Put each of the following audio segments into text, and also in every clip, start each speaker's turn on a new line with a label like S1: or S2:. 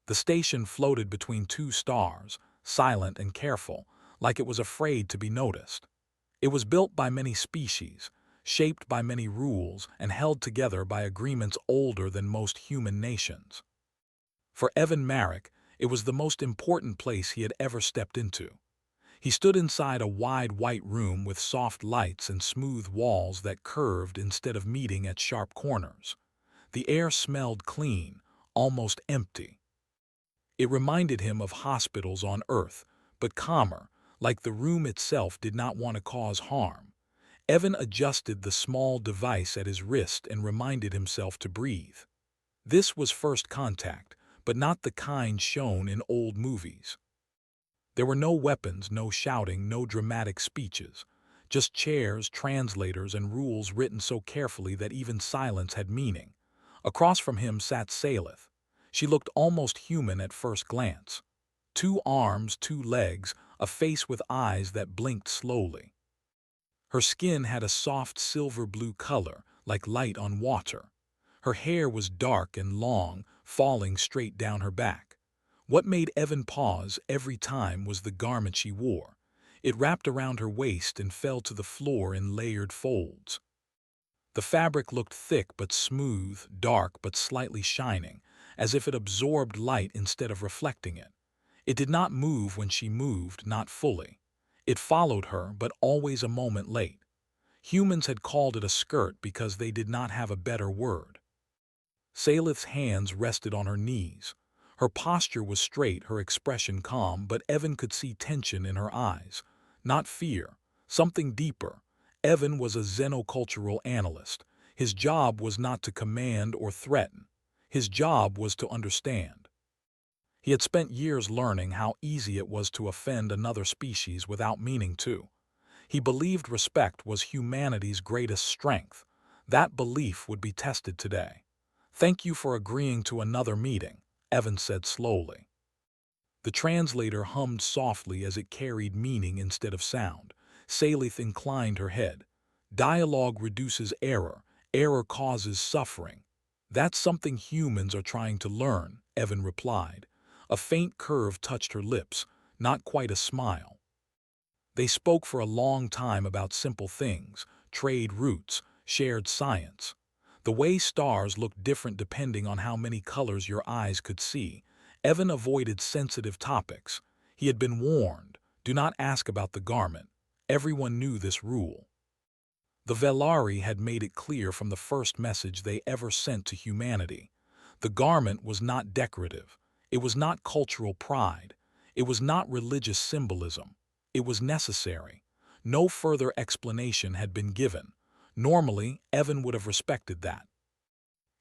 S1: The station floated between two stars, silent and careful, like it was afraid to be noticed. It was built by many species, shaped by many rules, and held together by agreements older than most human nations. For Evan Marek, it was the most important place he had ever stepped into. He stood inside a wide white room with soft lights and smooth walls that curved instead of meeting at sharp corners. The air smelled clean, almost empty. It reminded him of hospitals on Earth, but calmer, like the room itself did not want to cause harm. Evan adjusted the small device at his wrist and reminded himself to breathe. This was first contact, but not the kind shown in old movies. There were no weapons, no shouting, no dramatic speeches. Just chairs, translators, and rules written so carefully that even silence had meaning. Across from him sat Salith. She looked almost human at first glance. 2 arms, 2 legs, a face with eyes that blinked slowly. Her skin had a soft silver-blue color, like light on water. Her hair was dark and long, falling straight down her back. What made Evan pause every time was the garment she wore. It wrapped around her waist and fell to the floor in layered folds. The fabric looked thick but smooth, dark but slightly shining, as if it absorbed light instead of reflecting it. It did not move when she moved, not fully. It followed her, but always a moment late. Humans had called it a skirt because they did not have a better word. Salith's hands rested on her knees. Her posture was straight, her expression calm, but Evan could see tension in her eyes. Not fear, something deeper. Evan was a xenocultural analyst. His job was not to command or threaten. His job was to understand. He had spent years learning how easy it was to offend another species without meaning to. He believed respect was humanity's greatest strength. That belief would be tested today. "Thank you for agreeing to another meeting," Evan said slowly. The translator hummed softly as it carried meaning instead of sound. Salith inclined her head. "Dialogue reduces error. Error causes suffering." "That's something humans are trying to learn," Evan replied. A faint curve touched her lips, not quite a smile. They spoke for a long time about simple things, trade routes, shared science. The way stars looked different depending on how many colors your eyes could see. Evan avoided sensitive topics. He had been warned, do not ask about the garment. Everyone knew this rule. The Velari had made it clear from the first message they ever sent to humanity. The garment was not decorative. It was not cultural pride. It was not religious symbolism. It was necessary. No further explanation had been given. Normally, Evan would have respected that.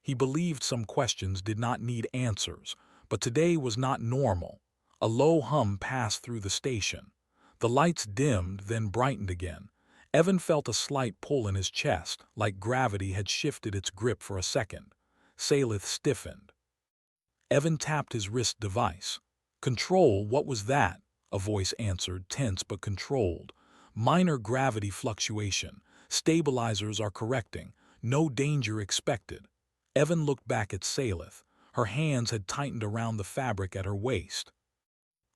S1: He believed some questions did not need answers, but today was not normal. A low hum passed through the station. The lights dimmed, then brightened again. Evan felt a slight pull in his chest, like gravity had shifted its grip for a second. Salith stiffened. Evan tapped his wrist device. "Control, what was that?" A voice answered, tense but controlled. "Minor gravity fluctuation. Stabilizers are correcting. No danger expected." Evan looked back at Salith. Her hands had tightened around the fabric at her waist.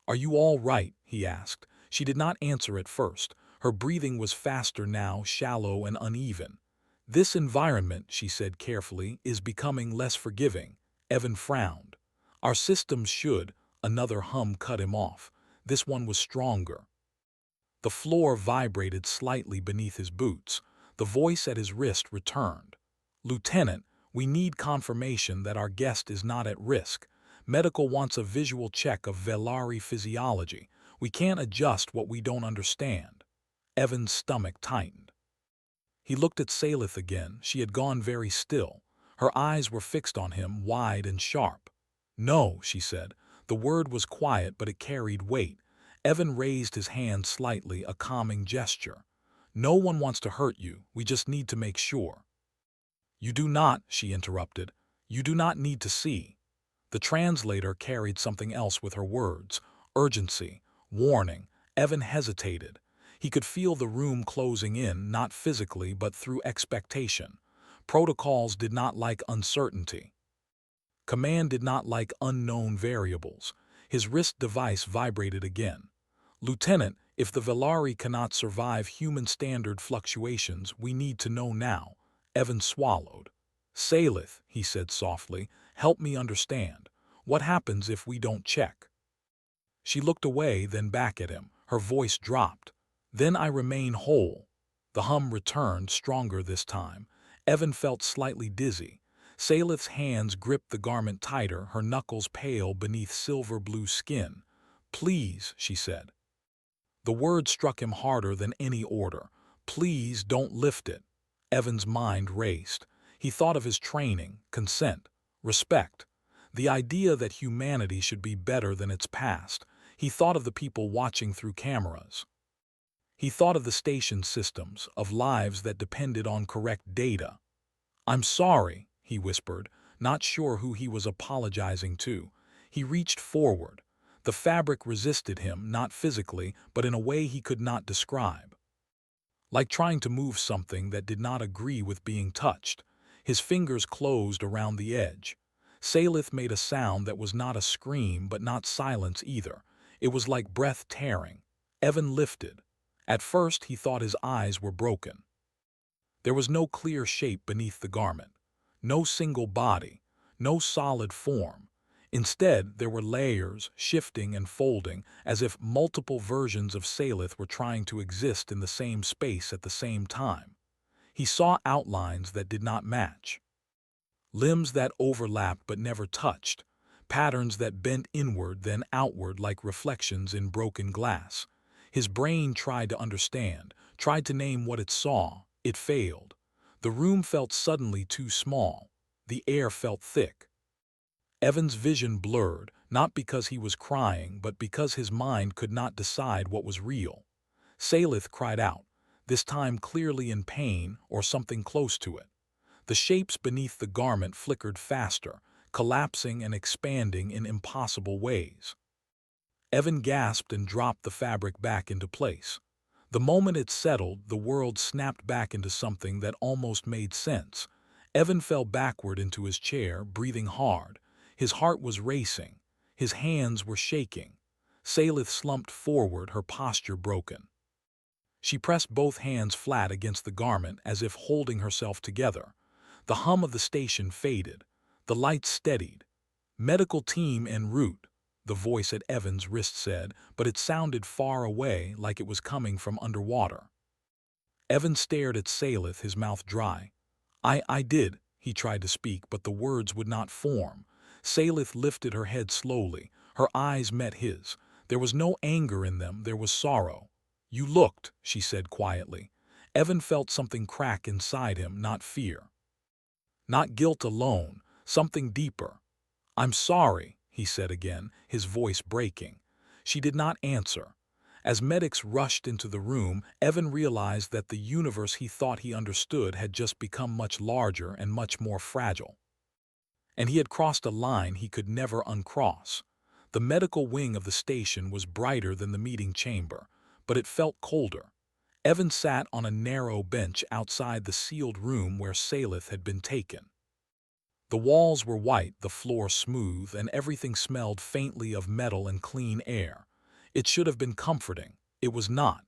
S1: "Are you all right?" he asked. She did not answer at first. Her breathing was faster now, shallow and uneven. "This environment," she said carefully, "is becoming less forgiving." Evan frowned. "Our systems should—" Another hum cut him off. This one was stronger. The floor vibrated slightly beneath his boots. The voice at his wrist returned. "Lieutenant, we need confirmation that our guest is not at risk. Medical wants a visual check of Velari physiology. We can't adjust what we don't understand." Evan's stomach tightened. He looked at Salith again. She had gone very still. Her eyes were fixed on him, wide and sharp. "No," she said. The word was quiet, but it carried weight. Evan raised his hand slightly, a calming gesture. "No one wants to hurt you. We just need to make sure." "You do not," she interrupted. "You do not need to see." The translator carried something else with her words. Urgency, warning. Evan hesitated. He could feel the room closing in, not physically, but through expectation. Protocols did not like uncertainty. Command did not like unknown variables. His wrist device vibrated again. Lieutenant, if the Velari cannot survive human standard fluctuations, we need to know now. Evan swallowed. Salith, he said softly, help me understand. What happens if we don't check? She looked away, then back at him. Her voice dropped. Then I remain whole. The hum returned, stronger this time. Evan felt slightly dizzy. Salith's hands gripped the garment tighter, her knuckles pale beneath silver-blue skin. Please, she said. The word struck him harder than any order. Please don't lift it. Evan's mind raced. He thought of his training, consent, respect. The idea that humanity should be better than its past. He thought of the people watching through cameras. He thought of the station systems, of lives that depended on correct data. I'm sorry, he whispered, not sure who he was apologizing to. He reached forward. The fabric resisted him, not physically, but in a way he could not describe. Like trying to move something that did not agree with being touched. His fingers closed around the edge. Salith made a sound that was not a scream but not silence either. It was like breath tearing. Evan lifted. At first he thought his eyes were broken. There was no clear shape beneath the garment. No single body. No solid form. Instead, there were layers, shifting and folding, as if multiple versions of Salith were trying to exist in the same space at the same time. He saw outlines that did not match. Limbs that overlapped but never touched. Patterns that bent inward then outward like reflections in broken glass. His brain tried to understand, tried to name what it saw. It failed. The room felt suddenly too small. The air felt thick. Evan's vision blurred, not because he was crying, but because his mind could not decide what was real. Salith cried out, this time clearly in pain or something close to it. The shapes beneath the garment flickered faster, collapsing and expanding in impossible ways. Evan gasped and dropped the fabric back into place. The moment it settled, the world snapped back into something that almost made sense. Evan fell backward into his chair, breathing hard. His heart was racing. His hands were shaking. Salith slumped forward, her posture broken. She pressed both hands flat against the garment as if holding herself together. The hum of the station faded. The lights steadied. Medical team en route, the voice at Evan's wrist said, but it sounded far away, like it was coming from underwater. Evan stared at Salith, his mouth dry. I did, he tried to speak, but the words would not form. Salith lifted her head slowly. Her eyes met his. There was no anger in them, there was sorrow. You looked, she said quietly. Evan felt something crack inside him, not fear. Not guilt alone, something deeper. I'm sorry, he said again, his voice breaking. She did not answer. As medics rushed into the room, Evan realized that the universe he thought he understood had just become much larger and much more fragile. And he had crossed a line he could never uncross. The medical wing of the station was brighter than the meeting chamber, but it felt colder. Evan sat on a narrow bench outside the sealed room where Salith had been taken. The walls were white, the floor smooth, and everything smelled faintly of metal and clean air. It should have been comforting. It was not.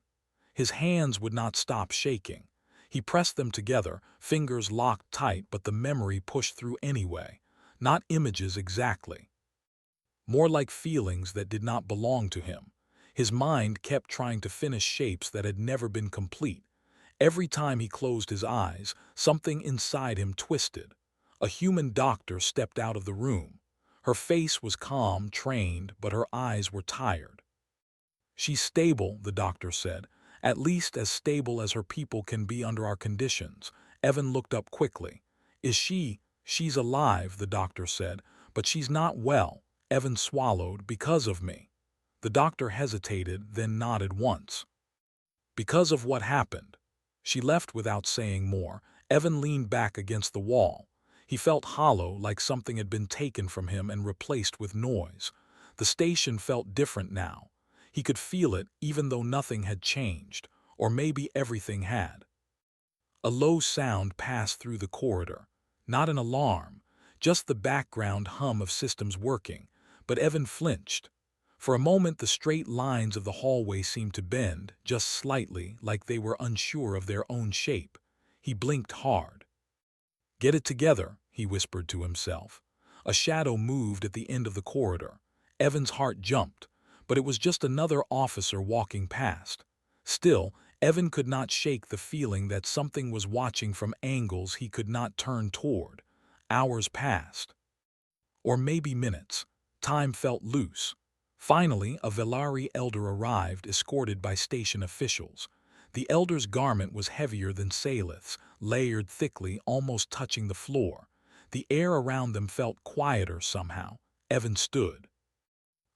S1: His hands would not stop shaking. He pressed them together, fingers locked tight, but the memory pushed through anyway. Not images exactly. More like feelings that did not belong to him. His mind kept trying to finish shapes that had never been complete. Every time he closed his eyes, something inside him twisted. A human doctor stepped out of the room. Her face was calm, trained, but her eyes were tired. She's stable, the doctor said, at least as stable as her people can be under our conditions. Evan looked up quickly. She's alive, the doctor said, but she's not well. Evan swallowed, because of me. The doctor hesitated, then nodded once. Because of what happened. She left without saying more. Evan leaned back against the wall. He felt hollow, like something had been taken from him and replaced with noise. The station felt different now. He could feel it even though nothing had changed, or maybe everything had. A low sound passed through the corridor. Not an alarm, just the background hum of systems working, but Evan flinched. For a moment the straight lines of the hallway seemed to bend, just slightly, like they were unsure of their own shape. He blinked hard. "Get it together," he whispered to himself. A shadow moved at the end of the corridor. Evan's heart jumped, but it was just another officer walking past. Still, Evan could not shake the feeling that something was watching from angles he could not turn toward. Hours passed. Or maybe minutes. Time felt loose. Finally, a Velari elder arrived, escorted by station officials. The elder's garment was heavier than Salith's, layered thickly, almost touching the floor. The air around them felt quieter somehow. Evan stood.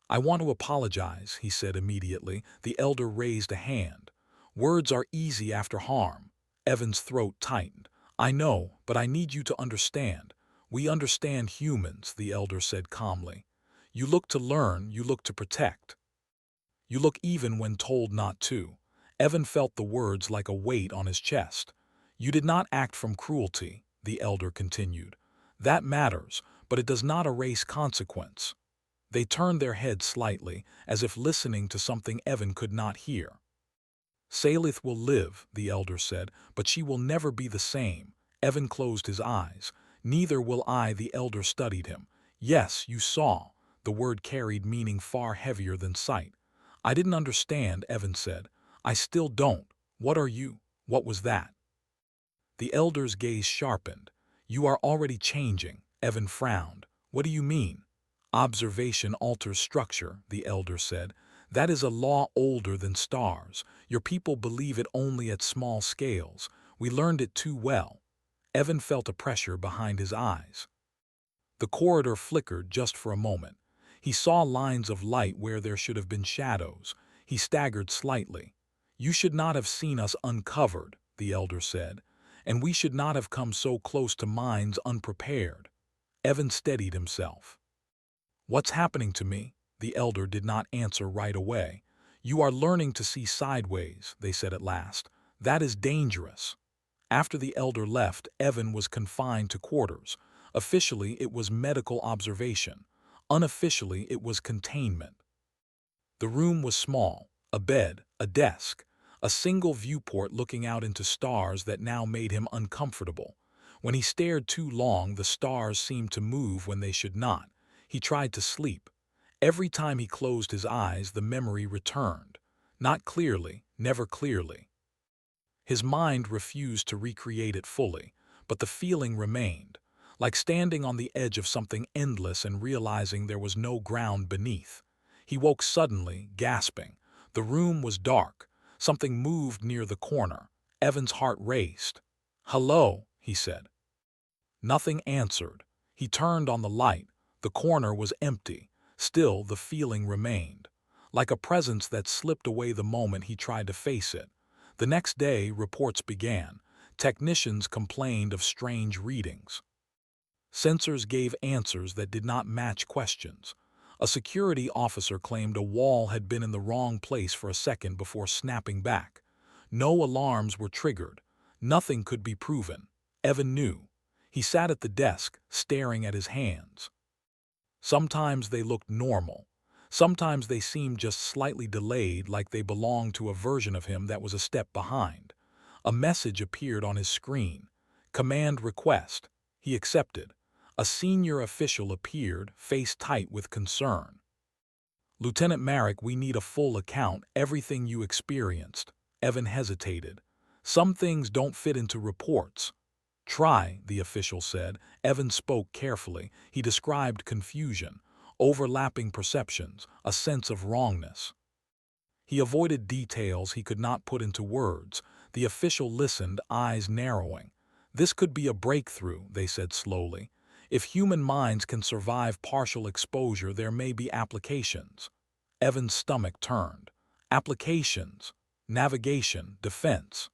S1: "I want to apologize," he said immediately. The elder raised a hand. "Words are easy after harm." Evan's throat tightened. "I know, but I need you to understand. We understand humans," the elder said calmly. "You look to learn, you look to protect. You look even when told not to." Evan felt the words like a weight on his chest. "You did not act from cruelty," the elder continued. "That matters, but it does not erase consequence." They turned their heads slightly, as if listening to something Evan could not hear. "Salith will live," the elder said, "but she will never be the same." Evan closed his eyes. "Neither will I," the elder studied him. "Yes, you saw." The word carried meaning far heavier than sight. "I didn't understand," Evan said. "I still don't. What are you? What was that?" The elder's gaze sharpened. "You are already changing." Evan frowned. "What do you mean?" "Observation alters structure," the elder said. "That is a law older than stars. Your people believe it only at small scales. We learned it too well." Evan felt a pressure behind his eyes. The corridor flickered just for a moment. He saw lines of light where there should have been shadows. He staggered slightly. "You should not have seen us uncovered," the elder said, "and we should not have come so close to minds unprepared." Evan steadied himself. "What's happening to me?" The elder did not answer right away. "You are learning to see sideways," they said at last. "That is dangerous." After the elder left, Evan was confined to quarters. Officially, it was medical observation. Unofficially, it was containment. The room was small. A bed, a desk, a single viewport looking out into stars that now made him uncomfortable. When he stared too long, the stars seemed to move when they should not. He tried to sleep. Every time he closed his eyes, the memory returned. Not clearly, never clearly. His mind refused to recreate it fully, but the feeling remained, like standing on the edge of something endless and realizing there was no ground beneath. He woke suddenly, gasping. The room was dark. Something moved near the corner. Evan's heart raced. "Hello," he said. Nothing answered. He turned on the light. The corner was empty. Still, the feeling remained, like a presence that slipped away the moment he tried to face it. The next day, reports began. Technicians complained of strange readings. Sensors gave answers that did not match questions. A security officer claimed a wall had been in the wrong place for a second before snapping back. No alarms were triggered. Nothing could be proven. Evan knew. He sat at the desk, staring at his hands. Sometimes they looked normal. Sometimes they seemed just slightly delayed, like they belonged to a version of him that was a step behind. A message appeared on his screen. "Command request." He accepted. A senior official appeared, face tight with concern. "Lieutenant Marek, we need a full account, everything you experienced." Evan hesitated. "Some things don't fit into reports." "Try," the official said. Evan spoke carefully. He described confusion, overlapping perceptions, a sense of wrongness. He avoided details he could not put into words. The official listened, eyes narrowing. "This could be a breakthrough," they said slowly. "If human minds can survive partial exposure, there may be applications." Evan's stomach turned. Applications, navigation, defense.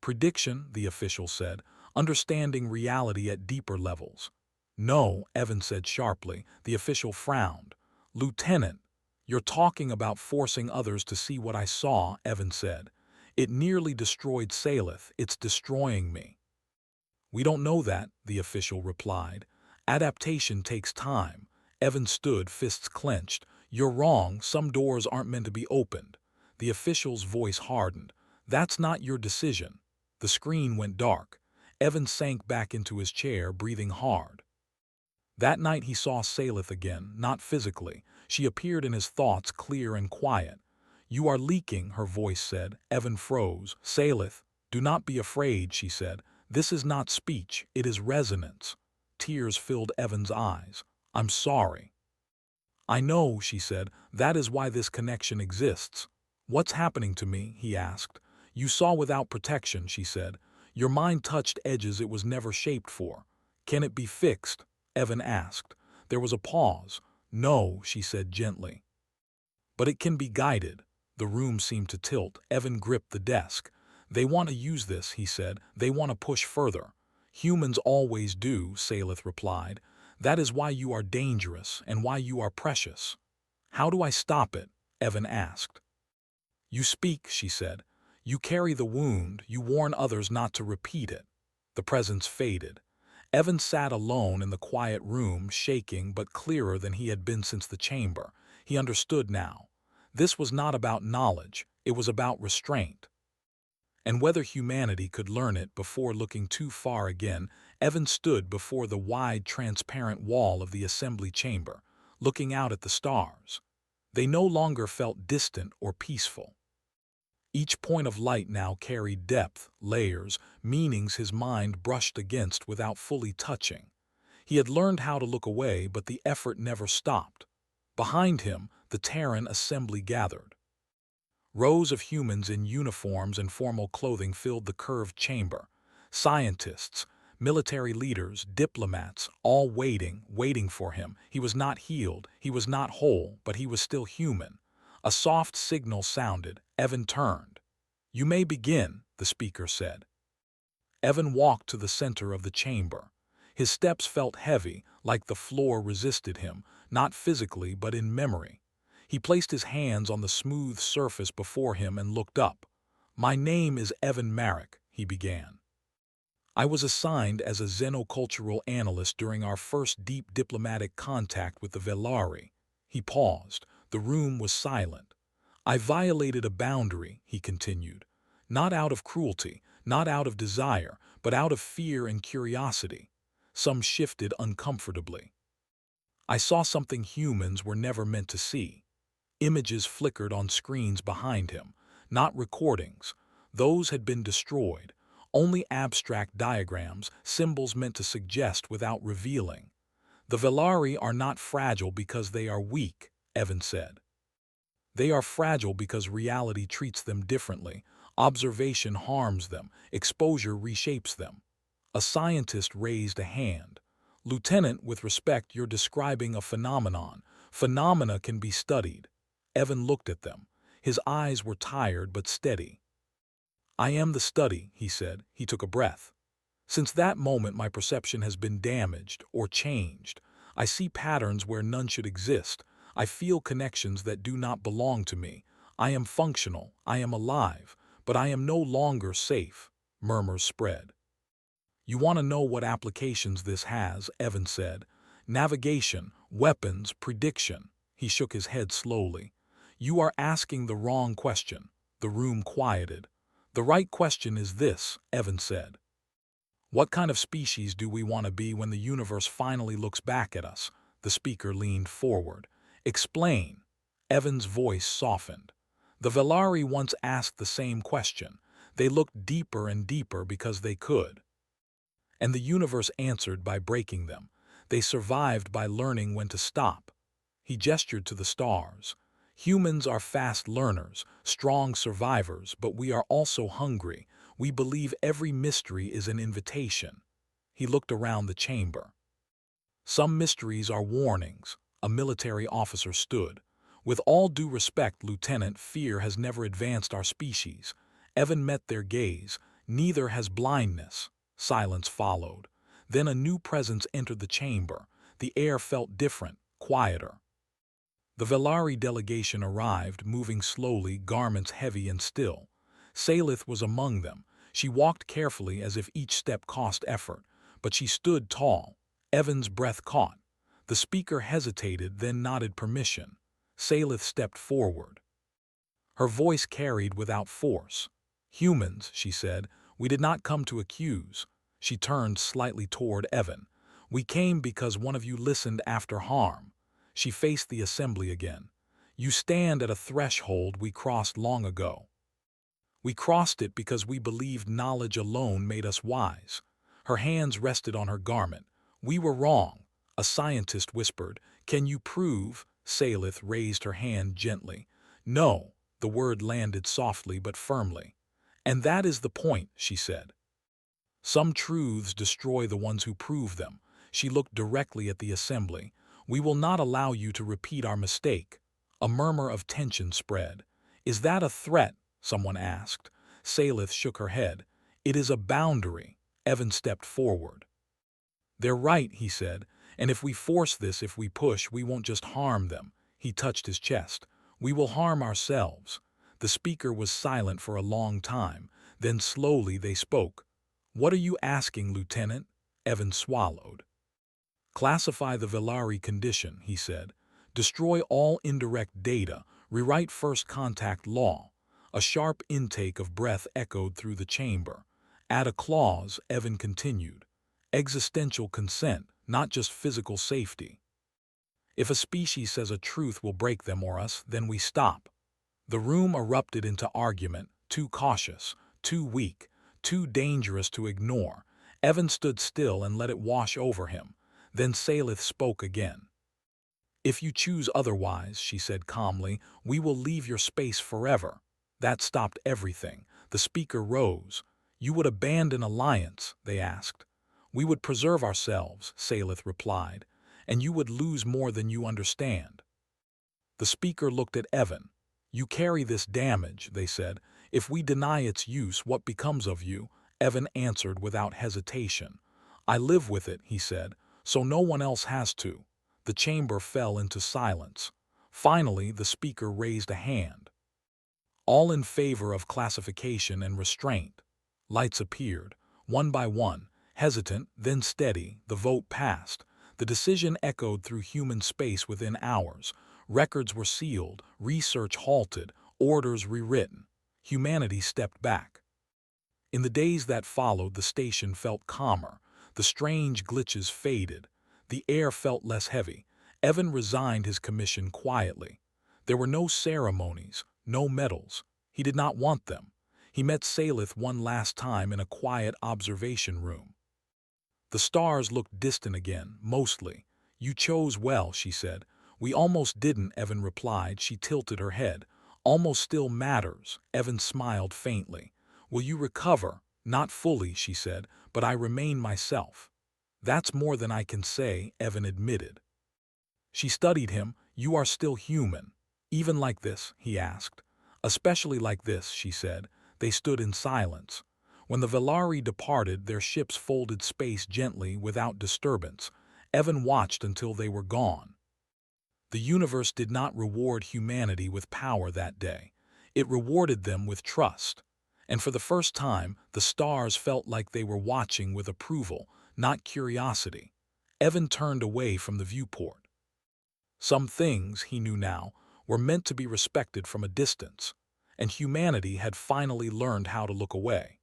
S1: "Prediction," the official said, "understanding reality at deeper levels." "No," Evan said sharply. The official frowned. "Lieutenant, you're talking about forcing others to see what I saw," Evan said. "It nearly destroyed Salith. It's destroying me." "We don't know that," the official replied. Adaptation takes time. Evan stood, fists clenched. You're wrong, some doors aren't meant to be opened. The official's voice hardened. That's not your decision. The screen went dark. Evan sank back into his chair, breathing hard. That night he saw Salith again, not physically. She appeared in his thoughts, clear and quiet. You are leaking, her voice said. Evan froze. Salith, do not be afraid, she said. This is not speech, it is resonance. Tears filled Evan's eyes. I'm sorry. I know, she said. That is why this connection exists. What's happening to me? He asked. You saw without protection, she said. Your mind touched edges it was never shaped for. Can it be fixed? Evan asked. There was a pause. No, she said gently. But it can be guided. The room seemed to tilt. Evan gripped the desk. They want to use this, he said. They want to push further. Humans always do, Salith replied. That is why you are dangerous and why you are precious. How do I stop it? Evan asked. You speak, she said. You carry the wound, you warn others not to repeat it. The presence faded. Evan sat alone in the quiet room, shaking but clearer than he had been since the chamber. He understood now. This was not about knowledge, it was about restraint. And whether humanity could learn it before looking too far again, Evan stood before the wide, transparent wall of the assembly chamber, looking out at the stars. They no longer felt distant or peaceful. Each point of light now carried depth, layers, meanings his mind brushed against without fully touching. He had learned how to look away, but the effort never stopped. Behind him, the Terran assembly gathered. Rows of humans in uniforms and formal clothing filled the curved chamber. Scientists, military leaders, diplomats, all waiting for him. He was not healed, he was not whole, but he was still human. A soft signal sounded. Evan turned. You may begin, the speaker said. Evan walked to the center of the chamber. His steps felt heavy, like the floor resisted him, not physically but in memory. He placed his hands on the smooth surface before him and looked up. My name is Evan Marek, he began. I was assigned as a xenocultural analyst during our first deep diplomatic contact with the Velari. He paused. The room was silent. I violated a boundary, he continued. Not out of cruelty, not out of desire, but out of fear and curiosity. Some shifted uncomfortably. I saw something humans were never meant to see. Images flickered on screens behind him, not recordings. Those had been destroyed. Only abstract diagrams, symbols meant to suggest without revealing. The Velari are not fragile because they are weak, Evan said. They are fragile because reality treats them differently. Observation harms them, exposure reshapes them. A scientist raised a hand. Lieutenant, with respect, you're describing a phenomenon. Phenomena can be studied. Evan looked at them. His eyes were tired but steady. I am the study, he said. He took a breath. Since that moment my perception has been damaged or changed. I see patterns where none should exist. I feel connections that do not belong to me. I am functional, I am alive, but I am no longer safe. Murmurs spread. You want to know what applications this has, Evan said. Navigation, weapons, prediction. He shook his head slowly. You are asking the wrong question. The room quieted. The right question is this, Evan said. What kind of species do we want to be when the universe finally looks back at us? The speaker leaned forward. Explain. Evan's voice softened. The Velari once asked the same question. They looked deeper and deeper because they could. And the universe answered by breaking them. They survived by learning when to stop. He gestured to the stars. Humans are fast learners, strong survivors, but we are also hungry. We believe every mystery is an invitation. He looked around the chamber. Some mysteries are warnings. A military officer stood. With all due respect, Lieutenant, fear has never advanced our species. Evan met their gaze. Neither has blindness. Silence followed. Then a new presence entered the chamber. The air felt different, quieter. The Velari delegation arrived, moving slowly, garments heavy and still. Salith was among them. She walked carefully as if each step cost effort, but she stood tall. Evan's breath caught. The speaker hesitated, then nodded permission. Salith stepped forward. Her voice carried without force. "Humans," she said, "we did not come to accuse." She turned slightly toward Evan. "We came because one of you listened after harm." She faced the assembly again. "You stand at a threshold we crossed long ago. We crossed it because we believed knowledge alone made us wise." Her hands rested on her garment. "We were wrong," a scientist whispered. "Can you prove?" Salith raised her hand gently. "No." The word landed softly but firmly. "And that is the point," she said. "Some truths destroy the ones who prove them." She looked directly at the assembly. "We will not allow you to repeat our mistake." A murmur of tension spread. "Is that a threat?" someone asked. Salith shook her head. "It is a boundary." Evan stepped forward. "They're right," he said. "And if we force this, if we push, we won't just harm them." He touched his chest. "We will harm ourselves." The speaker was silent for a long time. Then slowly they spoke. "What are you asking, Lieutenant?" Evan swallowed. "Classify the Velari condition," he said. "Destroy all indirect data. Rewrite first contact law." A sharp intake of breath echoed through the chamber. "Add a clause," Evan continued. "Existential consent, not just physical safety. If a species says a truth will break them or us, then we stop." The room erupted into argument, too cautious, too weak, too dangerous to ignore. Evan stood still and let it wash over him. Then Salith spoke again. "If you choose otherwise," she said calmly, "we will leave your space forever." That stopped everything. The speaker rose. "You would abandon alliance?" they asked. "We would preserve ourselves," Salith replied. "And you would lose more than you understand." The speaker looked at Evan. "You carry this damage," they said. "If we deny its use, what becomes of you?" Evan answered without hesitation. "I live with it," he said, "so no one else has to." The chamber fell into silence. Finally, the speaker raised a hand. "All in favor of classification and restraint." Lights appeared, one by one, hesitant, then steady. The vote passed. The decision echoed through human space within hours. Records were sealed, research halted, orders rewritten. Humanity stepped back. In the days that followed, the station felt calmer. The strange glitches faded. The air felt less heavy. Evan resigned his commission quietly. There were no ceremonies, no medals. He did not want them. He met Salith one last time in a quiet observation room. The stars looked distant again, mostly. "You chose well," she said. "We almost didn't," Evan replied. She tilted her head. "Almost still matters." Evan smiled faintly. "Will you recover?" "Not fully," she said, "but I remain myself." "That's more than I can say," Evan admitted. She studied him. "You are still human." "Even like this?" he asked. "Especially like this," she said. They stood in silence. When the Velari departed, their ships folded space gently without disturbance. Evan watched until they were gone. The universe did not reward humanity with power that day. It rewarded them with trust. And for the first time, the stars felt like they were watching with approval, not curiosity. Evan turned away from the viewport. Some things, he knew now, were meant to be respected from a distance, and humanity had finally learned how to look away.